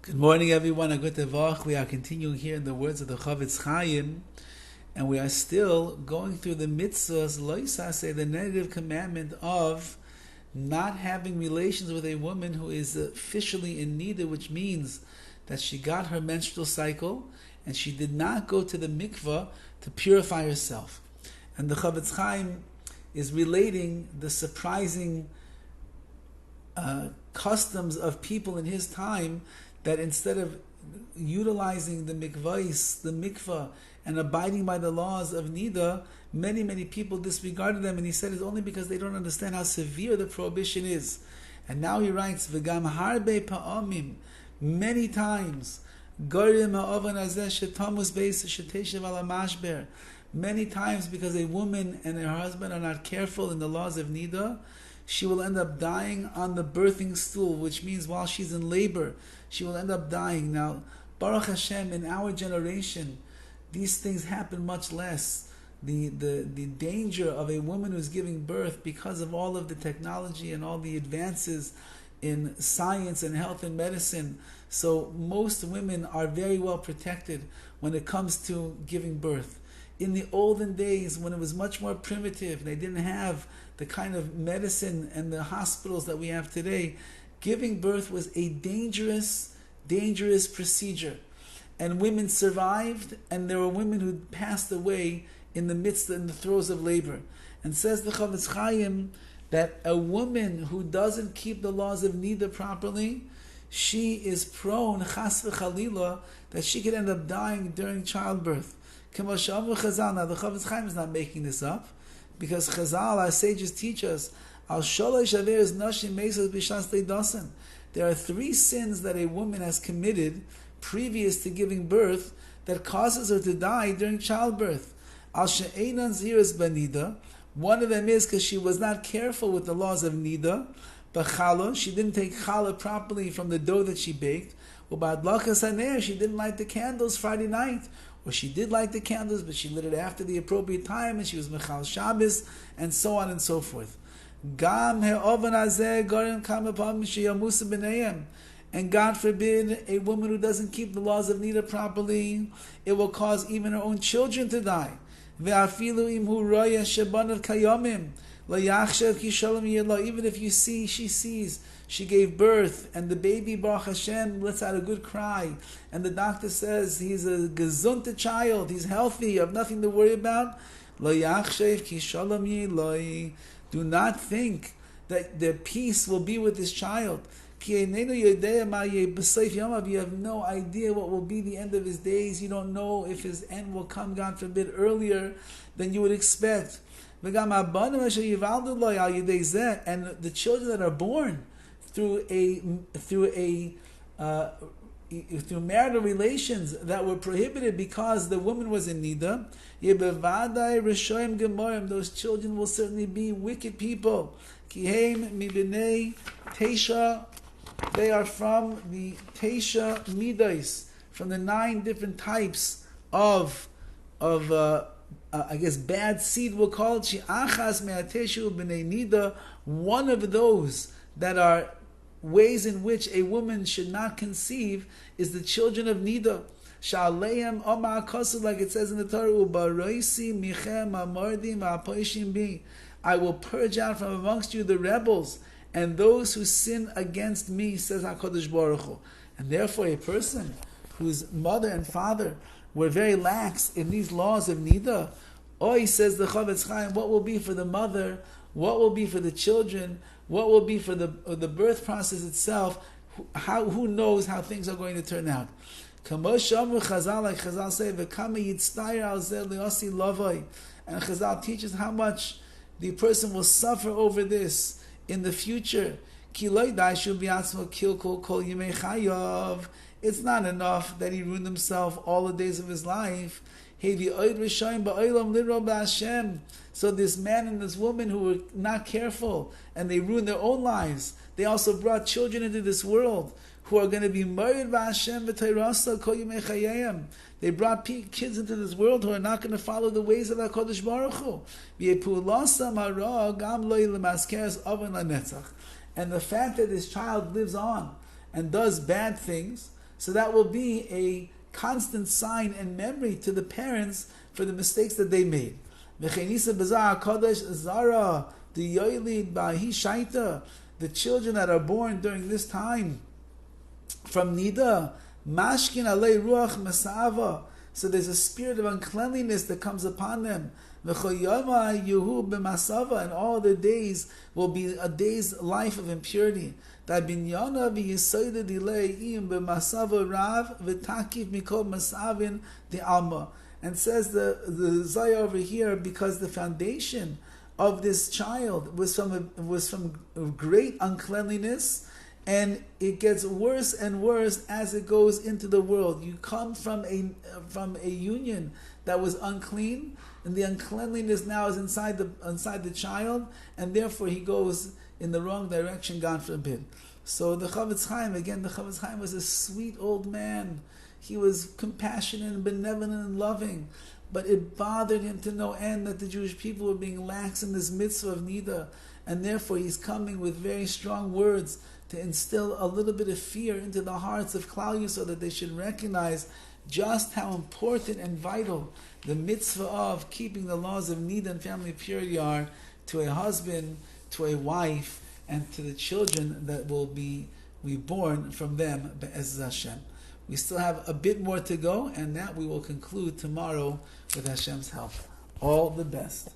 Good morning, everyone. A good Tevach. We are continuing here in the words of the HaChaim, and we are still going through the Mitzvahs, loisase, the negative commandment of not having relations with a woman who is officially in Niddah, which means that she got her menstrual cycle and she did not go to the mikvah to purify herself. And the HaChaim is relating the surprising customs of people in his time, that instead of utilizing the mikvah, and abiding by the laws of Niddah, many people disregarded them, and he said it's only because they don't understand how severe the prohibition is. And now he writes, V'gam harbe pa'amim, many times, Garim ha'ovan hazeh shetamus beis sheteshev ala mashber, many times because a woman and her husband are not careful in the laws of Niddah, she will end up dying on the birthing stool, which means while she's in labor, she will end up dying. Now, Baruch Hashem, in our generation, these things happen much less. The danger of a woman who's giving birth, because of all of the technology and all the advances in science and health and medicine, so most women are very well protected when it comes to giving birth. In the olden days, when it was much more primitive, they didn't have the kind of medicine and the hospitals that we have today, giving birth was a dangerous procedure. And women survived, and there were women who passed away in the throes of labor. And says the HaChaim that a woman who doesn't keep the laws of Niddah properly, she is prone, chas v'chalila, that she could end up dying during childbirth. Now the HaChaim is not making this up, because Chazal, our sages, teach us, there are 3 sins that a woman has committed previous to giving birth that causes her to die during childbirth. One of them is because she was not careful with the laws of Niddah. She didn't take challah properly from the dough that she baked. She didn't light the candles Friday night. Or she did light the candles, but she lit it after the appropriate time, and she was Mechal Shabbos, and so on and so forth. And God forbid, a woman who doesn't keep the laws of Niddah properly, it will cause even her own children to die. Even if she sees, she gave birth, and the baby, Baruch Hashem, lets out a good cry, and the doctor says he's a gesunte child, he's healthy, you have nothing to worry about. Do not think that the peace will be with this child. You have no idea what will be the end of his days. You don't know if his end will come, God forbid, earlier than you would expect. And the children that are born through marital relations that were prohibited because the woman was in Niddah, those children will certainly be wicked people. They are from the Teisha Midas, from the 9 different types of bad seed, we'll call it. One of those that are ways in which a woman should not conceive is the children of Niddah. Like it says in the Torah, I will purge out from amongst you the rebels and those who sin against me, says HaKadosh Baruch Hu. And therefore a person whose mother and father were very lax in these laws of Niddah, he says the HaChaim, what will be for the mother, what will be for the children, what will be for the birth process itself, who knows how things are going to turn out. Like Chazal say, and Chazal teaches how much the person will suffer over this in the future. It's not enough that he ruined himself all the days of his life. So this man and this woman who were not careful and they ruined their own lives, they also brought children into this world who are going to be married by Hashem v'Torasa kol yimei chayayim. They brought kids into this world who are not going to follow the ways of HaKadosh Baruch Hu. And the fact that this child lives on and does bad things, So that will be a constant sign and memory to the parents for the mistakes that they made. The children that are born during this time from Niddah, mashkin alei ruach masava. So there's a spirit of uncleanliness that comes upon them. And all their days will be a day's life of impurity. And says the Zayah over here, because the foundation of this child was from great uncleanliness, and it gets worse and worse as it goes into the world. You come from a union that was unclean, and the uncleanliness now is inside the child, and therefore he goes in the wrong direction, God forbid. So the Horowitz was a sweet old man. He was compassionate and benevolent and loving, but it bothered him to no end that the Jewish people were being lax in this mitzvah of Niddah, and therefore he's coming with very strong words to instill a little bit of fear into the hearts of Klal Yisrael, so that they should recognize just how important and vital the mitzvah of keeping the laws of Niddah and family purity are to a husband, to a wife, and to the children that will be reborn from them, be'ez Hashem. We still have a bit more to go, and that we will conclude tomorrow with Hashem's help. All the best.